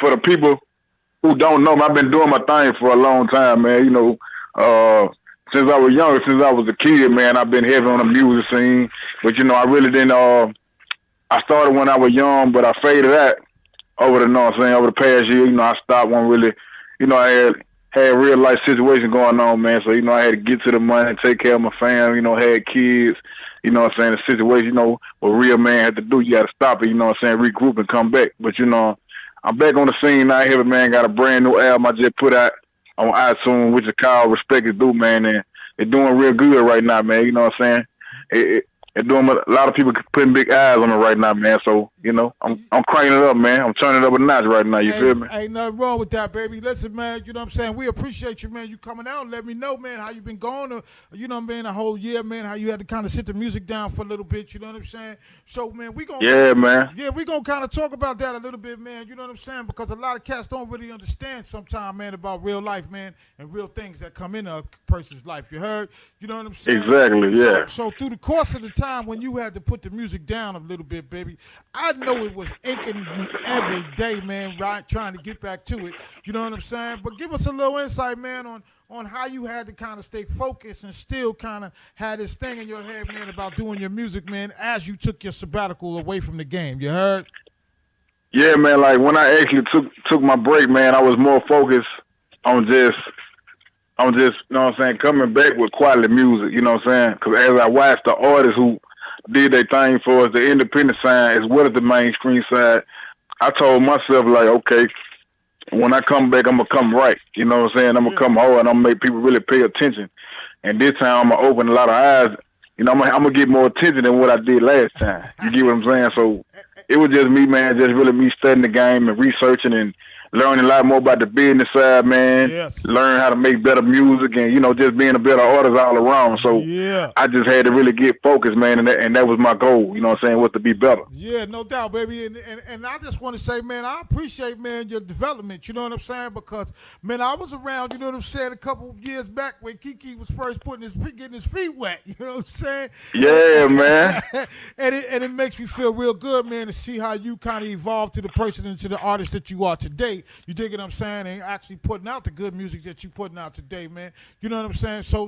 for the people who don't know me, I've been doing my thing for a long time, man. You know, since I was young, since I was a kid, man, I've been heavy on the music scene. But you know, I really didn't. I started when I was young, but I faded out over the, you know what I'm saying, over the past year. You know, I stopped one really. You know, I had real life situation going on, man. So you know, I had to get to the money, take care of my family. You know, had kids. You know what I'm saying? The situation, you know, what a real man had to do, you got to stop it. You know what I'm saying? Regroup and come back. But you know, I'm back on the scene now. Heavy Man got a brand new album I just put out on iTunes, which is called Respect Is Due, man. And they're doing real good right now, man. You know what I'm saying? It's doing a lot of people putting big eyes on it right now, man. So, you know, I'm cranking it up, man. I'm turning it up a notch right now. You feel me? Ain't nothing wrong with that, baby. Listen, man, you know what I'm saying? We appreciate you, man. You coming out and let me know, man, how you been going, you know what I mean, a whole year, man, how you had to kind of sit the music down for a little bit, you know what I'm saying? So, man, we gonna we gonna kind of talk about that a little bit, man, you know what I'm saying? Because a lot of cats don't really understand sometimes, man, about real life, man, and real things that come in a person's life. You heard? You know what I'm saying? Exactly, yeah. So through the course of the time when you had to put the music down a little bit, baby, I know it was aching you every day, man, right? Trying to get back to it. You know what I'm saying? But give us a little insight, man, on how you had to kind of stay focused and still kind of had this thing in your head, man, about doing your music, man, as you took your sabbatical away from the game. You heard? Yeah, man, like when I actually took my break, man, I was more focused on just, you know what I'm saying, coming back with quality music, you know what I'm saying? Because as I watched the artists who did their thing for us, the independent side as well as the mainstream side, I told myself, like, okay, when I come back, I'm going to come right. You know what I'm saying? I'm going to come hard and I'm going to make people really pay attention. And this time I'm going to open a lot of eyes. You know, I'm going to get more attention than what I did last time. You get what I'm saying? So it was just me, man, just really me studying the game and researching and learning a lot more about the business side, man. Yes. Learn how to make better music and, you know, just being a better artist all around. So I just had to really get focused, man, and that was my goal, you know what I'm saying, was to be better. Yeah, no doubt, baby. And I just want to say, man, I appreciate, man, your development, you know what I'm saying? Because, man, I was around, you know what I'm saying, a couple of years back when KeKeh was first getting his feet wet, you know what I'm saying? Yeah, man. and it makes me feel real good, man, to see how you kind of evolved to the person and to the artist that you are today. You dig what I'm saying? And actually putting out the good music that you putting out today, man. You know what I'm saying? So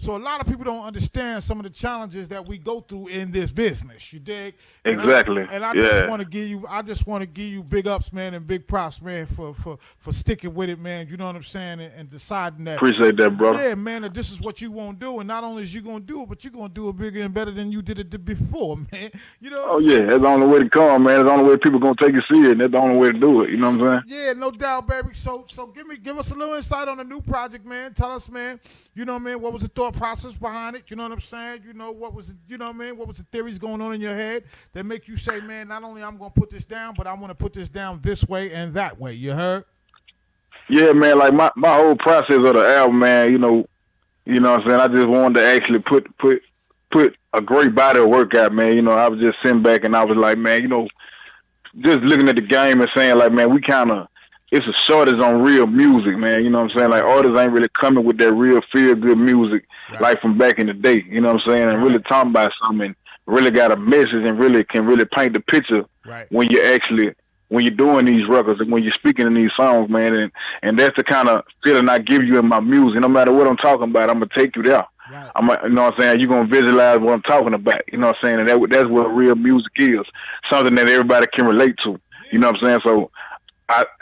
a lot of people don't understand some of the challenges that we go through in this business. You dig? Exactly. I just want to give you big ups, man, and big props, man, for sticking with it, man. You know what I'm saying? And deciding that. Appreciate that, brother. Yeah, man, that this is what you want to do, and not only is you gonna do it, but you're gonna do it bigger and better than you did it before, man. You know? Oh yeah, that's the only way to come, man. That's the only way people gonna take you serious, and that's the only way to do it. You know what I'm saying? Yeah, no doubt, baby. So give us a little insight on the new project, man. Tell us, man. You know what I mean? What was the thought process behind it? You know what I'm saying? You know what was it? You know what I mean? What was the theories going on in your head that make you say, man, not only I'm gonna put this down, but I want to put this down this way and that way. You heard? Yeah, man. Like my whole process of the album, man. You know what I'm saying? I just wanted to actually put a great body of work out, man. You know, I was just sitting back and I was like, man, you know, just looking at the game and saying, like, man, it's a shortage on real music, man. You know what I'm saying? Like, artists ain't really coming with that real feel-good music like from back in the day. You know what I'm saying? And really talking about something, really got a message and really can really paint the picture when you're doing these records and when you're speaking in these songs, man. And that's the kind of feeling I give you in my music. No matter what I'm talking about, I'm going to take you there. Right. You know what I'm saying? You're going to visualize what I'm talking about. You know what I'm saying? And that's what real music is. Something that everybody can relate to. You know what I'm saying? So,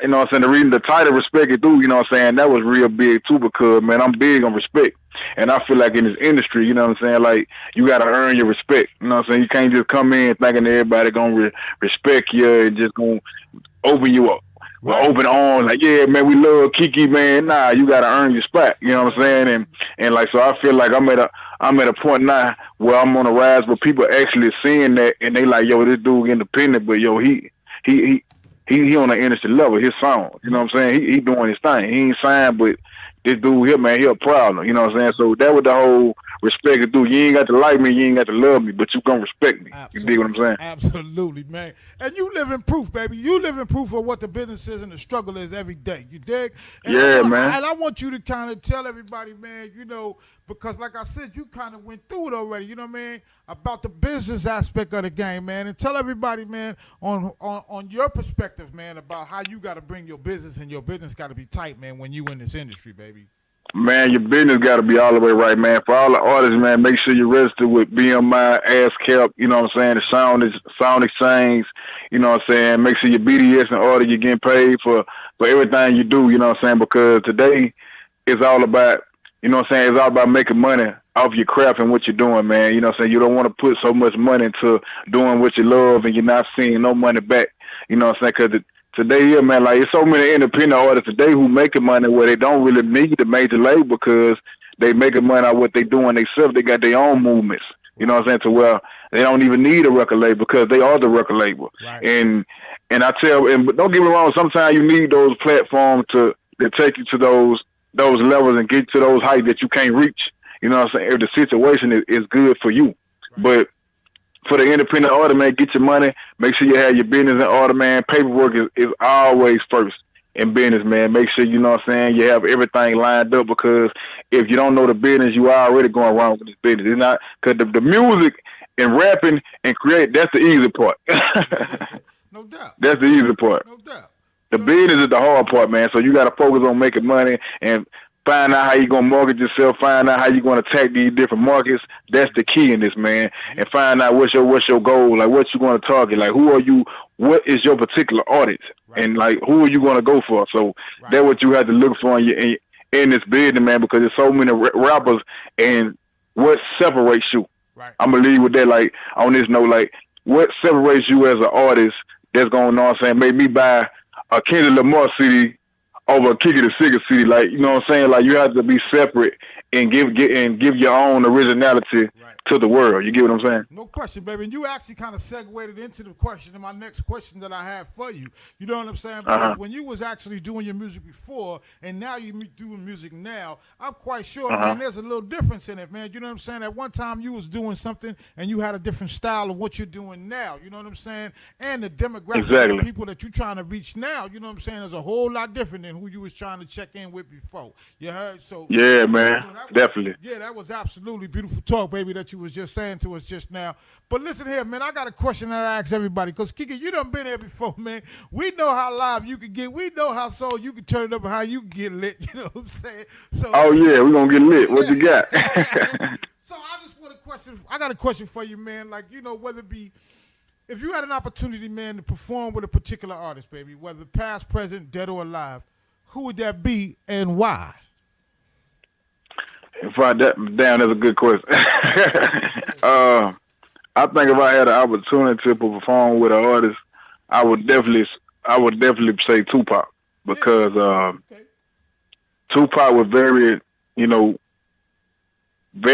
you know what I'm saying, the reason the title Respect It Through, you know what I'm saying, that was real big too because, man, I'm big on respect. And I feel like in this industry, you know what I'm saying, like, you got to earn your respect. You know what I'm saying? You can't just come in thinking everybody going to respect you and just going to open you up. With open arms, like, yeah, man, we love KeKeh, man. Nah, you got to earn your spot. You know what I'm saying? And like, so I feel like I'm at a point now where I'm on a rise where people actually seeing that and they like, yo, this dude independent, but yo, he on the industry level, his song. You know what I'm saying? He doing his thing. He ain't signed, but this dude here, man, he a problem. You know what I'm saying? So that was the whole respect it through. You ain't got to like me, you ain't got to love me, but you gonna respect me. Absolutely. You dig what I'm saying? Absolutely, man. And you live in proof, baby. You live in proof of what the business is and the struggle is every day. You dig? And Man. And I want you to kind of tell everybody, man, you know, because like I said, you kind of went through it already, you know what I mean, about the business aspect of the game, man. And tell everybody, man, on your perspective, man, about how you got to bring your business, and your business got to be tight, man, when you in this industry, baby. Man, your business got to be all the way right, man. For all the artists, man, make sure you register with BMI, ASCAP, you know what I'm saying, the sound exchange, you know what I'm saying. Make sure your BDS in order, you're getting paid for everything you do, you know what I'm saying, because today it's all about, you know what I'm saying, it's all about making money off your craft and what you're doing, man. You know what I'm saying, you don't want to put so much money into doing what you love and you're not seeing no money back, you know what I'm saying, because today, yeah, man, like, it's so many independent artists today who making money where they don't really need the major label because they making money out of what they doing themselves. They got their own movements, you know what I'm saying, to where they don't even need a record label because they are the record label. Right. And I tell, but don't get me wrong, sometimes you need those platforms to take you to those levels and get you to those heights that you can't reach, you know what I'm saying, if the situation is good for you. Right. But for the independent artist, man, get your money. Make sure you have your business in order, man. Paperwork is always first in business, man. Make sure, you know what I'm saying, you have everything lined up, because if you don't know the business, you are already going wrong with this business. It's not, because the music and rapping and create, that's the easy part. No doubt. That's the easy part. No doubt. The business is the hard part, man. So you got to focus on making money and find out how you're going to market yourself, find out how you're going to attack these different markets. That's the key in this, man. And find out what's your goal, like what you going to target, like who are you, what is your particular audience, right, and like who are you going to go for. So right, that's what you have to look for in this business, man, because there's so many rappers, and what separates you. Right. I'm going to leave with that, like, on this note, like, what separates you as an artist that's going, you know what I'm saying, make me buy a Kendrick Lamar CD over KeKeh Tha Sickest CD, like, you know what I'm saying? Like, you have to be separate and give your own originality, right, to the world. You get what I'm saying? No question, baby. And you actually kind of segued into the question, and my next question that I have for you. You know what I'm saying? Because when you was actually doing your music before, and now you doing music now, I'm quite sure, man, there's a little difference in it, man. You know what I'm saying? At one time you was doing something, and you had a different style of what you're doing now. You know what I'm saying? And the demographic of the people that you're trying to reach now, you know what I'm saying, is a whole lot different than who you was trying to check in with before. You heard? So yeah, man, definitely. Yeah, that was absolutely beautiful talk, baby, that you was just saying to us just now. But listen here, man, I got a question that I ask everybody, because KeKeh, you done been here before, man. We know how live you can get. We know how soul you can turn it up and how you can get lit. You know what I'm saying? So, oh yeah, we're gonna get lit. What you got? So I just want a question. I got a question for you, man. Like, you know, whether it be, if you had an opportunity, man, to perform with a particular artist, baby, whether past, present, dead or alive, who would that be and why? Damn, that's a good question. I think if I had an opportunity to perform with an artist, I would definitely say Tupac, because Tupac was very, you know,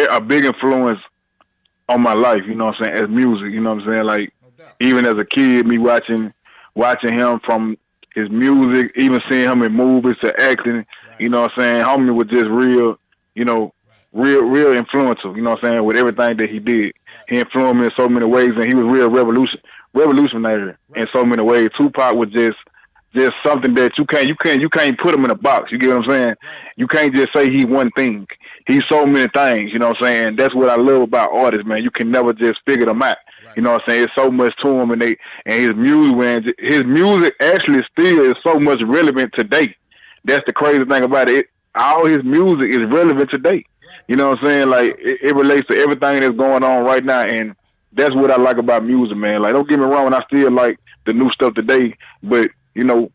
a big influence on my life, you know what I'm saying, as music, you know what I'm saying, like, even as a kid, me watching him from his music, even seeing him in movies to acting, right, you know what I'm saying, homie was just real, you know, real influential, you know what I'm saying, with everything that he did. He influenced me in so many ways, and he was real revolutionary in so many ways. Tupac was just something that you can't put him in a box. You get what I'm saying? You can't just say he one thing. He's so many things, you know what I'm saying? That's what I love about artists, man. You can never just figure them out. Right. You know what I'm saying? It's so much to him, and his music, man. His music actually still is so much relevant today. That's the crazy thing about it. All his music is relevant today. You know what I'm saying? Like, it relates to everything that's going on right now, and that's what I like about music, man. Like, don't get me wrong, I still like the new stuff today, but, you know,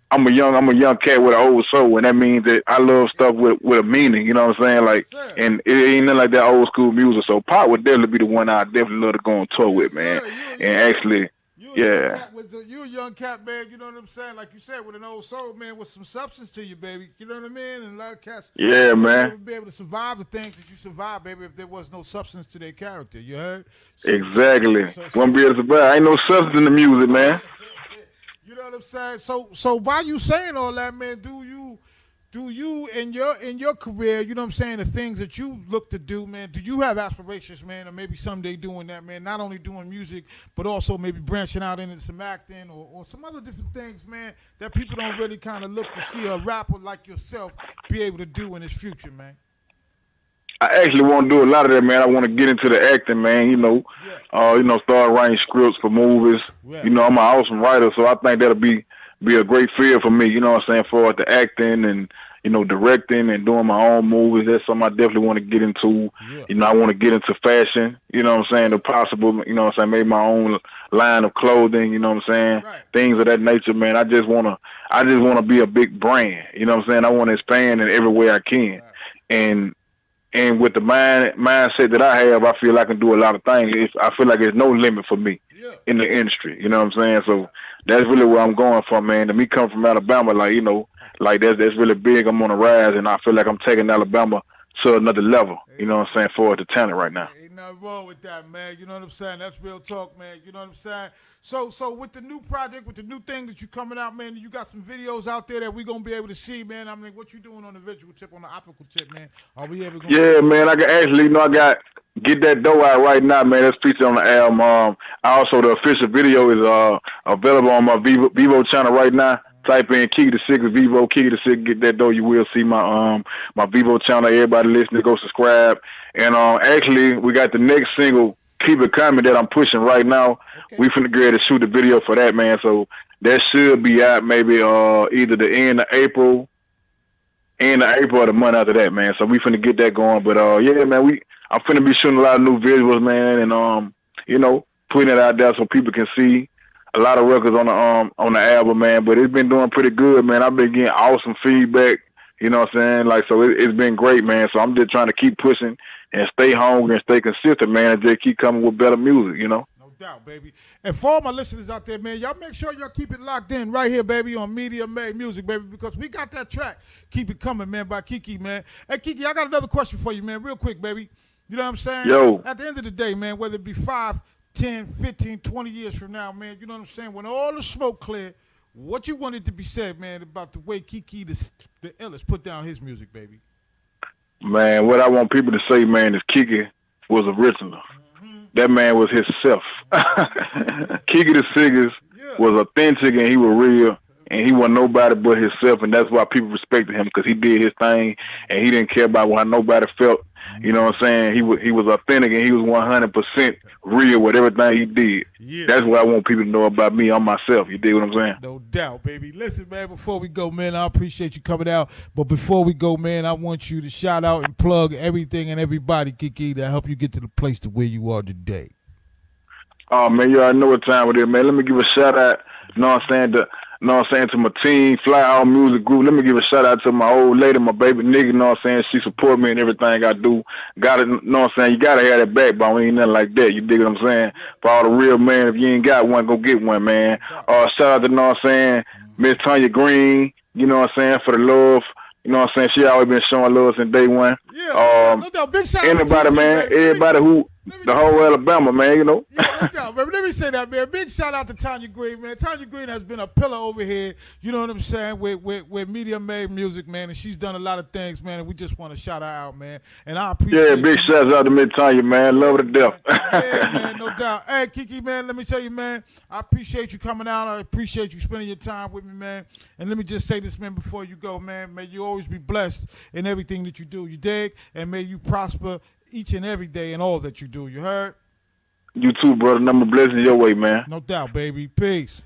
I'm a young cat with an old soul, and that means that I love stuff with a meaning, you know what I'm saying? Like, and it ain't nothing like that old school music, so Pop would definitely be the one I definitely love to go on tour with, man. And actually, yeah. You're a young cat, man, you know what I'm saying? Like you said, with an old soul, man, with some substance to you, baby. You know what I mean? And a lot of cats would be able to survive the things that you survive, baby, if there was no substance to their character. You heard? So, exactly. Wouldn't be able to survive. Ain't no substance in the music, man. You know what I'm saying? So why you saying all that, man? Do Do you in your career, you know what I'm saying, the things that you look to do, man, do you have aspirations, man, or maybe someday doing that, man, not only doing music, but also maybe branching out into some acting or some other different things, man, that people don't really kind of look to see a rapper like yourself be able to do in his future, man? I actually want to do a lot of that, man. I want to get into the acting, man. Start writing scripts for movies. Yeah. I'm an awesome writer, so I think that'll be a great field for me. You know what I'm saying, for the acting and directing and doing my own movies. That's something I definitely want to get into. Yeah. I want to get into fashion. You know what I'm saying, if possible. You know what I'm saying, maybe my own line of clothing. You know what I'm saying, Right. things of that nature, man. I just wanna be a big brand. You know what I'm saying. I want to expand in every way I can, Right. and with the mindset that I have, I feel I can do a lot of things. I feel like there's no limit for me Yeah. in the industry. You know what I'm saying? So that's really where I'm going from, man. To me, come from Alabama, that's really big. I'm on the rise, and I feel like I'm taking Alabama to another level. You know what I'm saying? For the talent right now. Ain't nothing wrong with that, man. You know what I'm saying? That's real talk, man. You know what I'm saying? So with the new project, with the new thing that you coming out, man, you got some videos out there that we gonna be able to see, man. I mean, what you doing on the visual tip, on the optical tip, man? Are we ever gonna? Yeah, man. I got get that dough out right now, man. That's featured on the album. Also, the official video is available on my Vivo channel right now. Type in KeKeh Tha Sickest, Vivo, KeKeh Tha Sickest, get that dough. You will see my Vivo channel. Everybody listening, go subscribe. And actually, we got the next single, Keep It Coming, that I'm pushing right now. Okay. We finna get ready to shoot the video for that, man. So that should be out maybe either the end of April or the month after that, man. So we finna get that going. But yeah, man, I'm finna be shooting a lot of new visuals, man, and putting it out there so people can see. A lot of records on the album, man, but it's been doing pretty good, man. I've been getting awesome feedback, you know what I'm saying? So it's been great, man. So I'm just trying to keep pushing and stay hungry and stay consistent, man, and just keep coming with better music, No doubt, baby. And for all my listeners out there, man, y'all make sure y'all keep it locked in right here, baby, on Media Made Music, baby, because we got that track, Keep It Coming, man, by KeKeh, man. Hey, KeKeh, I got another question for you, man, real quick, baby. You know what I'm saying? Yo. At the end of the day, man, whether it be 5, 10, 15, 20 years from now, man, you know what I'm saying? When all the smoke clear, what you wanted to be said, man, about the way KeKeh the illest put down his music, baby? Man, what I want people to say, man, is KeKeh was original. Mm-hmm. That man was himself. KeKeh Tha Sickest was authentic and he was real. And he wasn't nobody but himself, and that's why people respected him, because he did his thing, and he didn't care about how nobody felt. You know what I'm saying? He was authentic, and he was 100% real with everything he did. Yeah. That's what I want people to know about me, on myself. You dig what I'm saying? No doubt, baby. Listen, man, before we go, man, I appreciate you coming out. But before we go, man, I want you to shout out and plug everything and everybody, KeKeh, that help you get to the place to where you are today. Oh, man, you already know what time it is, man. Let me give a shout out, you know what I'm saying, to my team, Fly Out Music Group. Let me give a shout out to my old lady, my baby nigga, you know what I'm saying? She support me in everything I do. Gotta, you know what I'm saying? You gotta have that backbone. Ain't nothing like that. You dig what I'm saying? For all the real man, if you ain't got one, go get one, man. Shout out to, you know what I'm saying, Miss Tanya Green, you know what I'm saying, for the love. You know what I'm saying? She always been showing love since day one. Yeah, no doubt. Big shout out to anybody, TG, man, baby. everybody the whole Alabama, man, you know. Yeah, no doubt, baby. Let me say that, man. Big shout out to Tanya Green, man. Tanya Green has been a pillar over here, you know what I'm saying, with Media Made Music, man, and she's done a lot of things, man, and we just want to shout her out, man. And I appreciate big shout out to Miss Tanya, man. Love her to death. Yeah, man, no doubt. Hey, KeKeh, man, let me tell you, man, I appreciate you coming out. I appreciate you spending your time with me, man. And let me just say this, man, before you go, man. May you always be blessed in everything that you do. You dig? And may you prosper each and every day in all that you do. You heard? You too, brother. Number blessings your way, man. No doubt, baby. Peace.